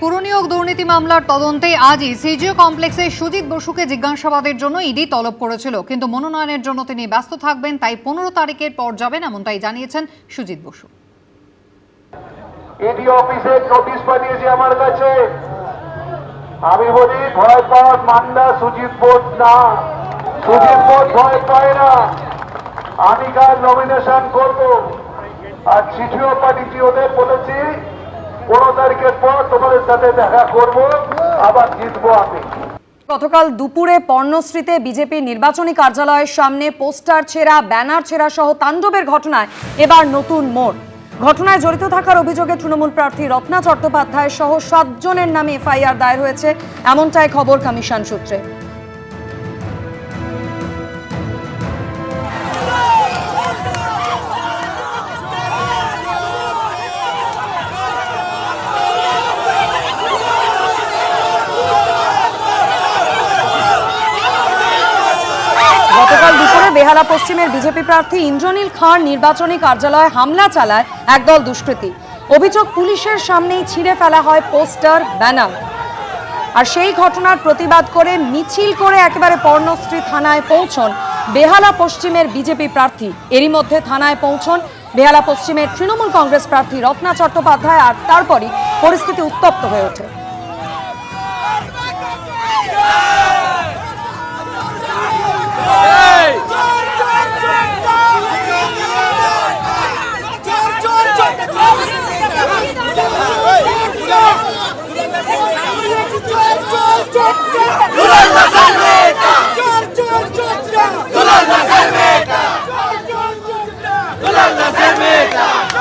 পুরনিয়োগ দুর্নীতি মামলার তদন্তে আজই সিজিও কমপ্লেক্সে সুজিত বসুকে জিজ্ঞাসাবাদের জন্য ইডি তলব করেছিল, কিন্তু মনোনয়নের জন্য তিনি ব্যস্ত থাকবেন, তাই 15 তারিখের পর যাবেন, এমনটাই জানিয়েছেন সুজিত বসু। ইডি অফিসে নোটিশ পাঠিয়েছে আমার কাছে। আমি বলি ভয় পাওয়ার মামলা সুজিত বোস না, সুজিত বোস ভয় পায় না। আমি কাল নমিনেশন করব, আর চিঠিও পাঠিয়েছি, ওদের বলেছি 15 তারিখের পর তোমাদের সাথে দেখা করব, আবার জিতবো আমি। গতকাল দুপুরে পর্ণশ্রীতে বিজেপির নির্বাচনী কার্যালয়ের সামনে পোস্টার ছেঁড়া, ব্যানার ছেঁড়া সহ তাণ্ডবের ঘটনায় এবার নতুন মোড়। ঘটনায় জড়িত থাকার অভিযোগে তৃণমূল প্রার্থী রত্না চট্টোপাধ্যায় সহ 7 জনের নামে এফআইআর দায়ের হয়েছে, এমনটাই খবর কমিশন সূত্রে। গতকাল দুপুরে বেহালা পশ্চিমের বিজেপি প্রার্থী ইন্দ্রনীল খাঁর নির্বাচনী কার্যালয়ে হামলা চালায় একদল দুষ্কৃতী। অভিযোগ, পুলিশের সামনেই ছিঁড়ে ফেলা হয় পোস্টার, ব্যানার। আর সেই ঘটনার প্রতিবাদ করে মিছিল করে একেবারে পর্ণশ্রী থানায় পৌঁছন বেহালা পশ্চিমের বিজেপি প্রার্থী। এরই মধ্যে থানায় পৌঁছন বেহালা পশ্চিমের তৃণমূল কংগ্রেস প্রার্থী রত্না চট্টোপাধ্যায়, আর তারপরই পরিস্থিতি উত্তপ্ত হয়ে ওঠে।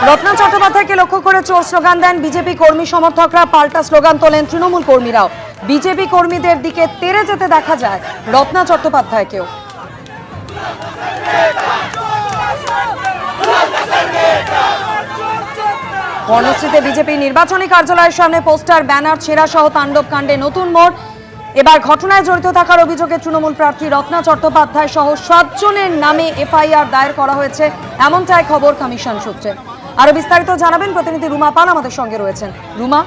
রত্না চট্টোপাধ্যায়কে লক্ষ্য করে চোর স্লোগান দেন বিজেপি কর্মী সমর্থকরা, পাল্টা স্লোগান তোলেন তৃণমূল কর্মীরাও। বিজেপি কর্মীদের দিকে তেড়ে যেতে দেখা যায় রত্না চট্টোপাধ্যায়কেও। পর্ণশ্রীতে বিজেপি নির্বাচনী কার্যালয়ের সামনে পোস্টার, ব্যানার ছেঁড়া সহ তাণ্ডব কাণ্ডে নতুন মোড়। এবার ঘটনায় জড়িত থাকার অভিযোগে তৃণমূল প্রার্থী রত্না চট্টোপাধ্যায় সহ 7 জনের নামে এফআইআর দায়ের করা হয়েছে, এমনটাই খবর কমিশন সূত্রে। আরো বিস্তারিত জানাবেন প্রতিনিধি রুমা পাল, আমাদের সঙ্গে রয়েছেন। রুমা,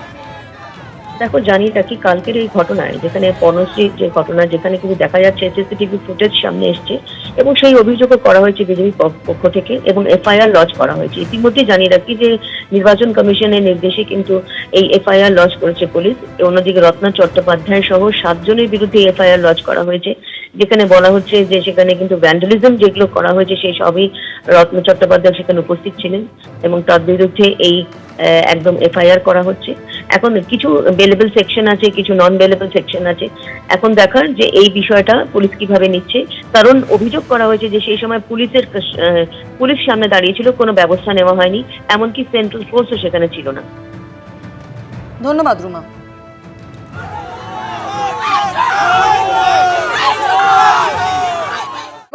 দেখো, জানি নাকি কালকের এই ঘটনায়, যেখানে পর্ণশ্রীর যে ঘটনা, যেখানে কিন্তু দেখা যাচ্ছে সিসিটিভি ফুটেজ সামনে এসছে এবং সেই অভিযোগও করা হয়েছে বিজেপি পক্ষ থেকে এবং এফআইআর লঞ্চ করা হয়েছে। ইতিমধ্যে জানি রাখি যে নির্বাচন কমিশনের নির্দেশে কিন্তু এই এফআইআর লঞ্চ করেছে পুলিশ। অন্যদিকে রত্না চট্টোপাধ্যায় সহ 7 জনের বিরুদ্ধে এফআইআর লঞ্চ করা হয়েছে, যেখানে বলা হচ্ছে যে সেখানে কিন্তু ভ্যান্ডালিজম যেগুলো করা হয়েছে সেই সবই রত্না চট্টোপাধ্যায় সেখানে উপস্থিত ছিলেন এবং তার বিরুদ্ধে এই একদম এফআইআর করা হচ্ছে। এখন কিছু বেলেবল সেকশন আছে, কিছু নন বেলেবল সেকশন আছে। এখন দেখার যে এই বিষয়টা পুলিশ কিভাবে নিচ্ছে, কারণ অভিযোগ করা হয়েছে যে সেই সময় পুলিশ সামনে দাঁড়িয়েছিল, কোনো ব্যবস্থা নেওয়া হয়নি, এমনকি সেন্ট্রাল ফোর্সও সেখানে ছিল না। ধন্যবাদ রুমা।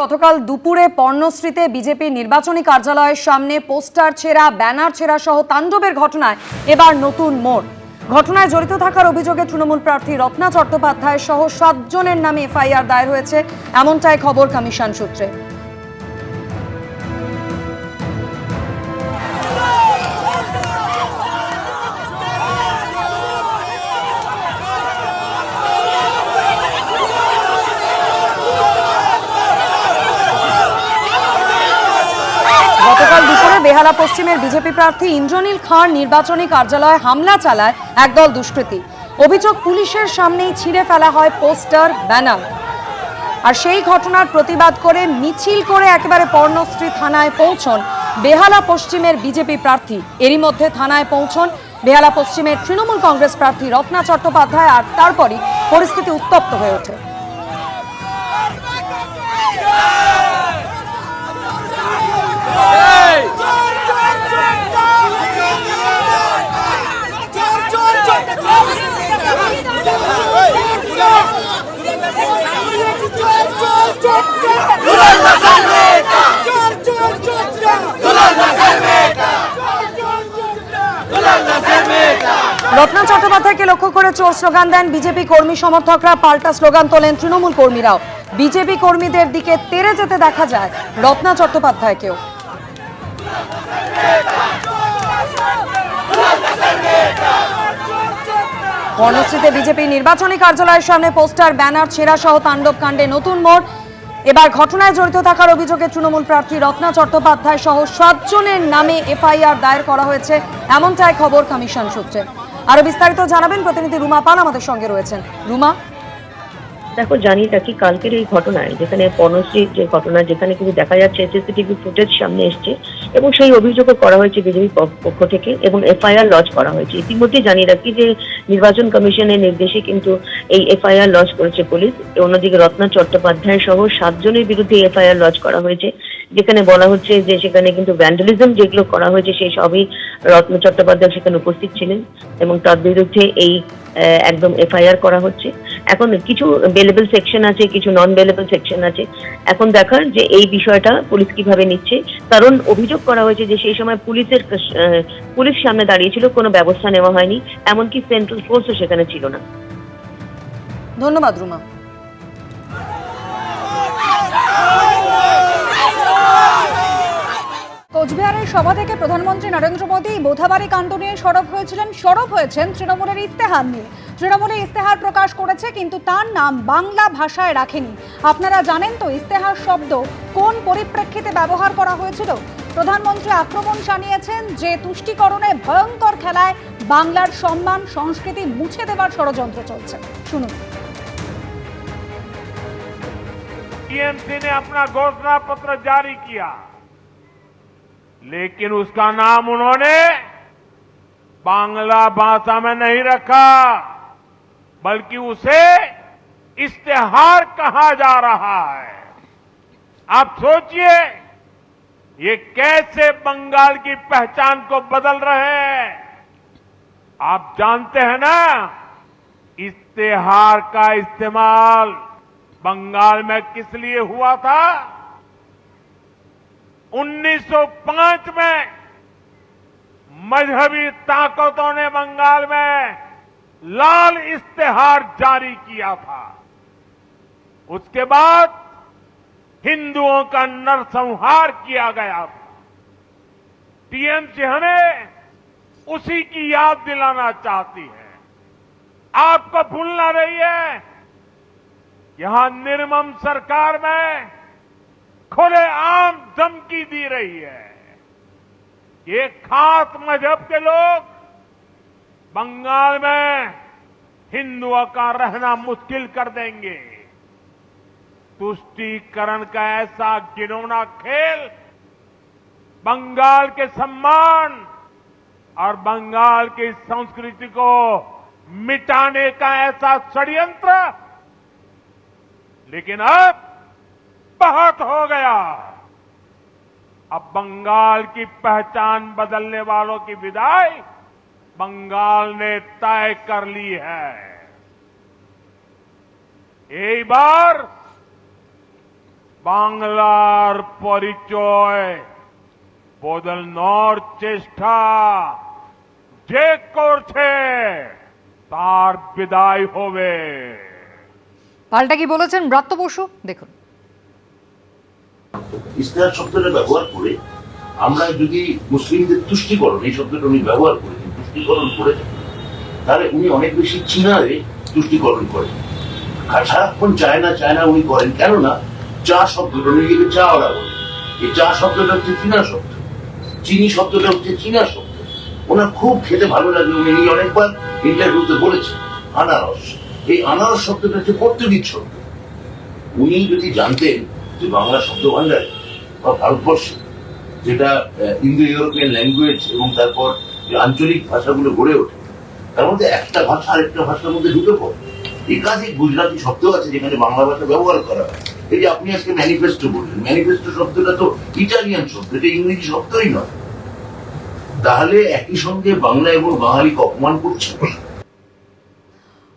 গতকাল দুপুরে পর্ণশ্রীতে বিজেপির নির্বাচনী কার্যালয়ের সামনে পোস্টার ছেঁড়া, ব্যানার ছেঁড়া সহ তাণ্ডবের ঘটনায় এবার নতুন মোড়। ঘটনায় জড়িত থাকার অভিযোগে তৃণমূল প্রার্থী রত্না চট্টোপাধ্যায় সহ 7 জনের নামে এফআইআর দায়ের হয়েছে, এমনটাই খবর কমিশন সূত্রে। গতকাল দুপুরে বেহালা পশ্চিমের বিজেপি প্রার্থী ইন্দ্রনীল খাঁর নির্বাচনী কার্যালয়ে হামলা চালায় একদল দুষ্কৃতী। অভিযোগ, পুলিশের সামনেই ছিঁড়ে ফেলা হয় পোস্টার, ব্যানার। আর সেই ঘটনার প্রতিবাদ করে মিছিল করে একেবারে পর্ণশ্রী থানায় পৌঁছন বেহালা পশ্চিমের বিজেপি প্রার্থী। এরই মধ্যে থানায় পৌঁছন বেহালা পশ্চিমের তৃণমূল কংগ্রেস প্রার্থী রত্না চট্টোপাধ্যায়, আর তারপরই পরিস্থিতি উত্তপ্ত হয়ে ওঠে। রত্না চট্টোপাধ্যায়কে লক্ষ্য করে চোর স্লোগান দেন বিজেপি কর্মী সমর্থকরা, পাল্টা স্লোগান তোলেন তৃণমূল কর্মীরাও। বিজেপি কর্মীদের দিকে তেড়ে যেতে দেখা যায় রত্না চট্টোপাধ্যায়কেও। কর্ণশ্রীতে বিজেপি নির্বাচনী কার্যালয়ের সামনে পোস্টার ব্যানার ছেঁড়া সহ তাণ্ডব কাণ্ডে নতুন মোড়। এবার ঘটনায় জড়িত থাকার অভিযোগে তৃণমূল প্রার্থী রত্না চট্টোপাধ্যায় সহ 7 জনের নামে এফআইআর দায়ের করা হয়েছে, এমনটাই খবর কমিশন সূত্রে। আরো বিস্তারিত জানাবেন প্রতিনিধি রুমা পাল আমাদের সঙ্গে রয়েছেন। রুমা, দেখো জানিটা কি কালকের এই ঘটনায় যেখানে পর্ণশ্রীর যে ঘটনা, যেখানে কিন্তু দেখা যাচ্ছে সিসিটিভি ফুটেজ সামনে এসছে এবং সেই অভিযোগও করা হয়েছে বিজেপি পক্ষ থেকে এবং এফআইআর লজ করা হয়েছে। ইতিমধ্যে জানিয়ে রাখি যে নির্বাচন কমিশনের নির্দেশে কিন্তু এই এফআইআর লজ করেছে পুলিশ। অন্যদিকে রত্না চট্টোপাধ্যায় সহ 7 জনের বিরুদ্ধে এফআইআর লজ করা হয়েছে, যেখানে বলা হচ্ছে যে সেখানে কিন্তু ভ্যান্ডালিজম যেগুলো করা হয়েছে সেই সবই রত্না চট্টোপাধ্যায় সেখানে উপস্থিত ছিলেন এবং তার বিরুদ্ধে এই একদম এফআইআর করা হচ্ছে। এখন কিছু বেলেবল সেকশন আছে, কিছু নন বেলেবল সেকশন আছে। এখন দেখার যে এই বিষয়টা পুলিশ কিভাবে নিচ্ছে, কারণ অভিযোগ করা হয়েছে যে সেই সময় পুলিশ সামনে দাঁড়িয়েছিল, কোনো ব্যবস্থা নেওয়া হয়নি, এমনকি সেন্ট্রাল ফোর্সও সেখানে ছিল না। ধন্যবাদ রুমা। কোচবিহারের সভা থেকে প্রধানমন্ত্রী নরেন্দ্র মোদী বোথাবাড়ি কাণ্ড নিয়ে সরব হয়েছেন তৃণমূলের ইস্তেহার নিয়ে। তৃণমূলের ইস্তেহার প্রকাশ করেছে, কিন্তু তার নাম বাংলা ভাষায় রাখেনি। আপনারা জানেন তো ইস্তেহার শব্দ কোন পরিপ্রেক্ষিতে ব্যবহার করা হয়েছিল? প্রধানমন্ত্রী আক্রমণ জানিয়েছেন যে তুষ্টিকরণে ভয়ঙ্কর খেলায় বাংলার সম্মান সংস্কৃতি মুছে দেবার ষড়যন্ত্র চলছে। শুনুন। टीएमसी ने अपना घोषणा पत्र जारी किया, लेकिन उसका नाम उन्होंने बांग्ला भाषा में नहीं रखा, बल्कि उसे इश्तेहार कहा जा रहा है। आप सोचिए ये कैसे बंगाल की पहचान को बदल रहे हैं। आप जानते हैं ना, इश्तेहार का इस्तेमाल बंगाल में किस लिए हुआ था? 1905 में मजहबी ताकतों ने बंगाल में लाल इश्तेहार जारी किया था। उसके बाद हिंदुओं का नरसंहार किया गया था। टीएमसी हमें उसी की याद दिलाना चाहती है। आपको भूलना नहीं है, यहां निर्मम सरकार में खुलेआम धमकी दी रही है। ये खास मजहब के लोग बंगाल में हिंदुओं का रहना मुश्किल कर देंगे। तुष्टीकरण का ऐसा घिनौना खेल बंगाल के सम्मान और बंगाल की संस्कृति को मिटाने का ऐसा षड्यंत्र, लेकिन अब बहुत हो गया। अब बंगाल की पहचान बदलने वालों की विदाई बंगाल ने तय कर ली है। এই বার বাংলার পরিচয় বদলানোর চেষ্টা যে করছে তার বিদায় হবে। পাল্টা কি বলেছেন ব্রাত্য বসু, দেখুন। ইস্তেহার শব্দটা ব্যবহার করে আমরা যদি মুসলিমদের তুষ্টিকরণ এই শব্দটা উনি ব্যবহার করেছেন, তুষ্টিকরণ করে, তাহলে উনি অনেক বেশি চীনারে তুষ্টিকরণ করেন। আর সারাক্ষণ চায়না উনি করেন, কেননা চা শব্দটা উনি গেলে চা ওরা বলেন। এই চা শব্দটা হচ্ছে চীনা শব্দ, চিনি শব্দটা হচ্ছে চীনা শব্দ। ওনার খুব খেতে ভালো লাগে, উনি অনেকবার ইন্টারভিউতে বলেছেন আনারস। এই আনারস শব্দটা হচ্ছে পর্তুগিজ শব্দ। উনি যদি জানতেন যে বাংলা শব্দ ভান্ডারে বা ভারতবর্ষে যেটা ইন্দো ইউরোপিয়ান ল্যাঙ্গুয়েজ এবং তারপর যে আঞ্চলিক ভাষাগুলো গড়ে ওঠে, তার মধ্যে একটা ভাষা আরেকটা ভাষার মধ্যে ঢুকে পড়ে। একাধিক গুজরাটি শব্দ আছে যেখানে বাংলা ভাষা ব্যবহার করা হয়। এই যে আপনি আজকে ম্যানিফেস্টো বললেন, ম্যানিফেস্টো শব্দটা তো ইটালিয়ান শব্দ, এটা ইংরেজি শব্দই নয়। তাহলে একই সঙ্গে বাংলা এবং বাঙালিকে অপমান করছে।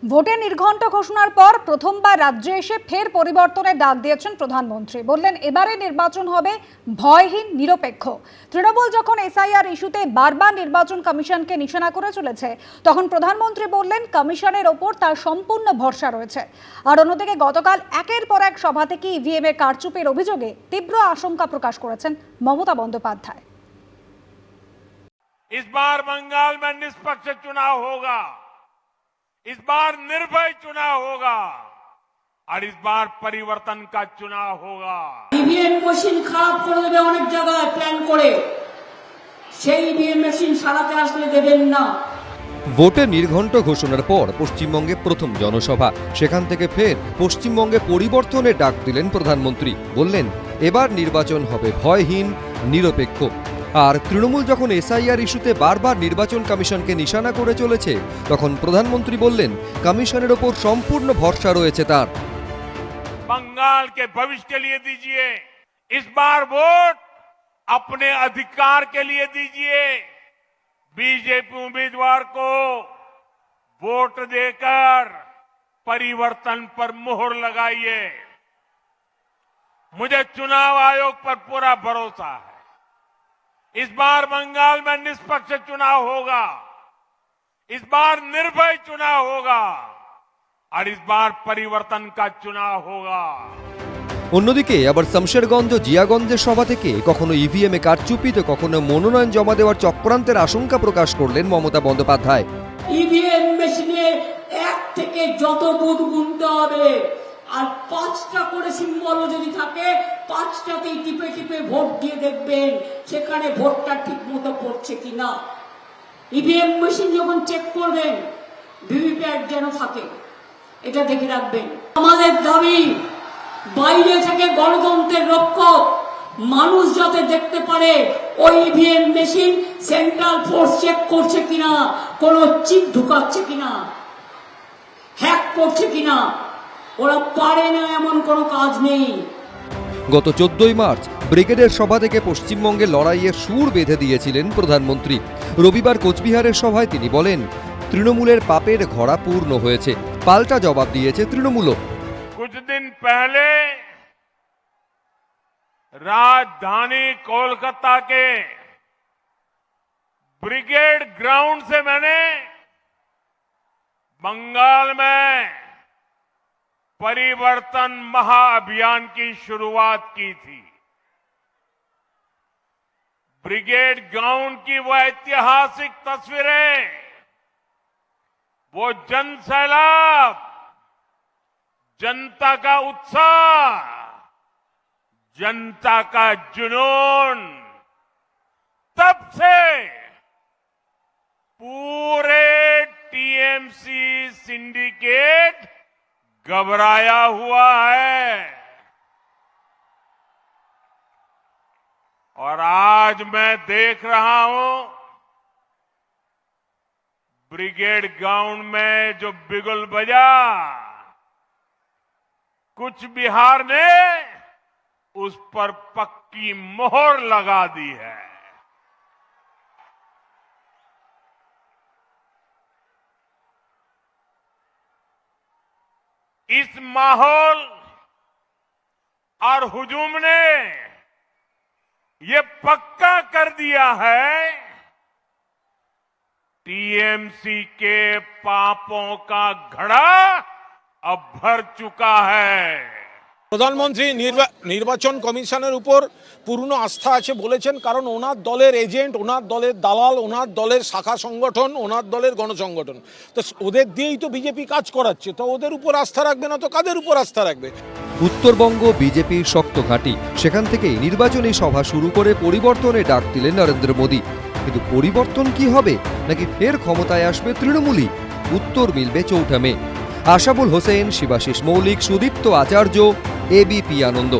ভোটের নির্ঘণ্ট ঘোষণার পর প্রথমবার রাজ্যে এসে ফের পরিবর্তনের ডাক দিয়েছেন প্রধানমন্ত্রী। বললেন এবারে নির্বাচন হবে ভয়হীন, নিরপেক্ষ। তৃণমূল যখন এসআইআর ইস্যুতে বারবার নির্বাচন কমিশনকে নিশানা করে চলেছে, তখন প্রধানমন্ত্রী বললেন কমিশনের ওপর তার সম্পূর্ণ ভরসা রয়েছে। আর অন্যদিকে গতকাল একের পর এক সভা থেকে ইভিএম এর কারচুপির অভিযোগে তীব্র আশঙ্কা প্রকাশ করেছেন মমতা বন্দ্যোপাধ্যায়। इस बार बंगाल में निष्पक्ष चुनाव होगा, इस बार निर्भय चुनाव होगा और इस बार परिवर्तन का चुनाव होगा। ইভিএম মেশিন খারাপ করে দেবে অনেক জায়গায় প্ল্যান করে, সেই ইভিএম মেশিন সারাতে আসলে দেবেন না। ভোটে নির্ঘণ্ট ঘোষণার পর পশ্চিমবঙ্গে প্রথম জনসভা, সেখান থেকে ফের পশ্চিমবঙ্গে পরিবর্তনের ডাক দিলেন প্রধানমন্ত্রী। বললেন এবার নির্বাচন হবে ভয়হীন, নিরপেক্ষ। আর তৃণমূল যখন এসআইআর ইস্যুতে বারবার নির্বাচন কমিশনকে নিশানা করে চলেছে, তখন প্রধানমন্ত্রী বললেন কমিশনের ওপর সম্পূর্ণ ভরসা রয়েছে তার। बंगाल के भविष्य के लिए दीजिए, इस बार वोट अपने अधिकार के लिए दीजिए। बीजेपी उम्मीदवार को वोट देकर परिवर्तन पर मोहर लगाइए। मुझे चुनाव आयोग पर पूरा भरोसा है, इस बार बंगाल में निष्पक्ष चुनाव होगा, इस बार निर्भय चुनाव होगा और इस बार परिवर्तन का चुनाव होगा। অন্যদিকে আবার শমশেরগঞ্জ জিয়াগঞ্জের সভা থেকে কখনো ইভিএমে কারচুপি তো কখনো মনোনয়ন জমা দেওয়ার চক্রান্তের আশঙ্কা প্রকাশ করলেন মমতা বন্দ্যোপাধ্যায়। ইভিএম মেশিনে এক থেকে যত বুথ গুনতে হবে, আর 5টা করে সিম্বলও যদি থাকে 5টাতেই টিপে টিপে ভোট দিয়ে দেখবেন সেখানে ভোটটা ঠিক মতো পড়ছে কিনা। ইভিএম মেশিন যখন চেক করবেন ভিভিপ্যাট যেন থাকে, এটা দেখে রাখবেন। আমাদের দাবি বাইরে থেকে গণতন্ত্রের রক্ষক মানুষ যাতে দেখতে পারে ওই EVM machine central force check করছে কিনা, কোনো চিপ ঢুকাচ্ছে কিনা, হ্যাক করছে কিনা। ওরা পারে না এমন কোনো কাজ নেই। গত 14ই মার্চ ব্রিগেডের সভা থেকে পশ্চিমবঙ্গে লড়াইয়ের সুর বেঁধে দিয়েছিলেন প্রধানমন্ত্রী। রবিবার কোচবিহারের সভায় তিনি বলেন তৃণমূলের পাপের ঘড়া পূর্ণ হয়েছে। পাল্টা জবাব দিয়েছে তৃণমূলও। कुछ दिन पहले राजधानी कोलकाता के ब्रिगेड ग्राउंड से मैंने बंगाल में परिवर्तन महाअभियान की शुरुआत की थी। ब्रिगेड ग्राउंड की वो ऐतिहासिक तस्वीरें, वो जन सैलाब, जनता का उत्साह, जनता का जुनून, तब से पूरे टीएमसी सिंडिकेट घबराया हुआ है। और आज मैं देख रहा हूं ब्रिगेड ग्राउंड में जो बिगुल बजा, कुछ बिहार ने उस पर पक्की मोहर लगा दी है। इस माहौल और हुजूम ने ये पक्का कर दिया है टीएमसी के पापों का घड़ा अब भर चुका है। প্রধানমন্ত্রী নির্বাচন কমিশনের উপর পূর্ণ আস্থা আছে বলেছেন, কারণ ওনার দলের এজেন্ট, ওনার দলের দালাল, ওনার দলের শাখা সংগঠন, ওনার দলের গণসংগঠন, তো ওদের দিয়েই তো বিজেপি কাজ করাচ্ছে। তো ওদের উপর আস্থা রাখবে না তো কাদের উপর আস্থা রাখবে? উত্তরবঙ্গ বিজেপির শক্ত ঘাঁটি, সেখান থেকেই নির্বাচনী সভা শুরু করে পরিবর্তনের ডাক দিলেন নরেন্দ্র মোদী। কিন্তু পরিবর্তন কি হবে, নাকি ফের ক্ষমতায় আসবে তৃণমূলই? উত্তর মিলবে 4 মে। আশাবুল হোসেন, শিবাশিস মৌলিক, সুদীপ্ত আচার্য, এবিপি আনন্দ।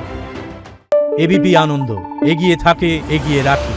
এবিপি আনন্দ, এগিয়ে থাকে, এগিয়ে রাখে।